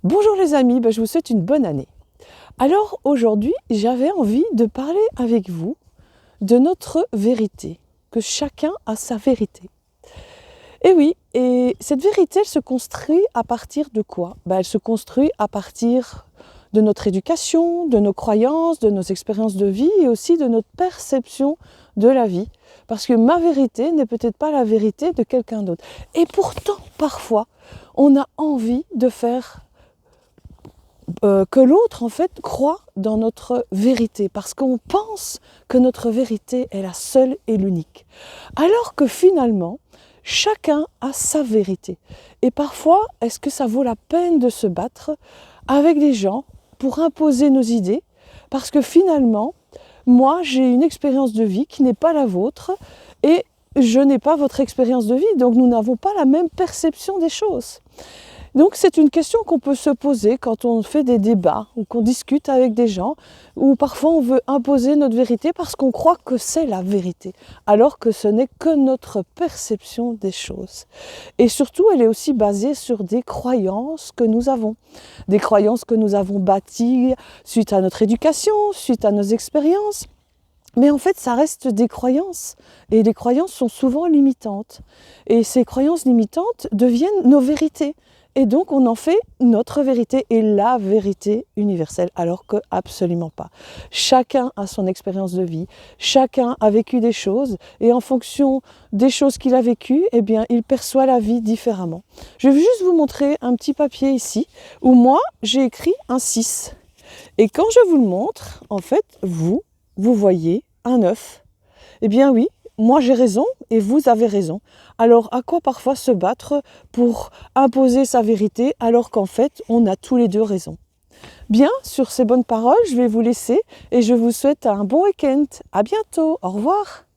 Bonjour les amis, je vous souhaite une bonne année. Alors aujourd'hui, j'avais envie de parler avec vous de notre vérité, que chacun a sa vérité. Et oui, et cette vérité, elle se construit à partir de quoi? Elle se construit à partir de notre éducation, de nos croyances, de nos expériences de vie et aussi de notre perception de la vie. Parce que ma vérité n'est peut-être pas la vérité de quelqu'un d'autre. Et pourtant, parfois, on a envie de faire que l'autre en fait croit dans notre vérité parce qu'on pense que notre vérité est la seule et l'unique. Alors que finalement, chacun a sa vérité. Et parfois, est-ce que ça vaut la peine de se battre avec des gens pour imposer nos idées? Parce que finalement, moi, j'ai une expérience de vie qui n'est pas la vôtre et je n'ai pas votre expérience de vie, donc nous n'avons pas la même perception des choses. Donc c'est une question qu'on peut se poser quand on fait des débats ou qu'on discute avec des gens où parfois on veut imposer notre vérité parce qu'on croit que c'est la vérité, alors que ce n'est que notre perception des choses. Et surtout, elle est aussi basée sur des croyances que nous avons bâties suite à notre éducation, suite à nos expériences. Mais en fait, ça reste des croyances. Et les croyances sont souvent limitantes. Et ces croyances limitantes deviennent nos vérités. Et donc, on en fait notre vérité et la vérité universelle, alors que absolument pas. Chacun a son expérience de vie, chacun a vécu des choses, et en fonction des choses qu'il a vécues, eh bien, il perçoit la vie différemment. Je vais juste vous montrer un petit papier ici, où moi, j'ai écrit un 6. Et quand je vous le montre, en fait, vous voyez un 9. Eh bien oui, moi j'ai raison et vous avez raison. Alors à quoi parfois se battre pour imposer sa vérité alors qu'en fait on a tous les deux raison? Bien, sur ces bonnes paroles, je vais vous laisser et je vous souhaite un bon week-end. À bientôt, au revoir.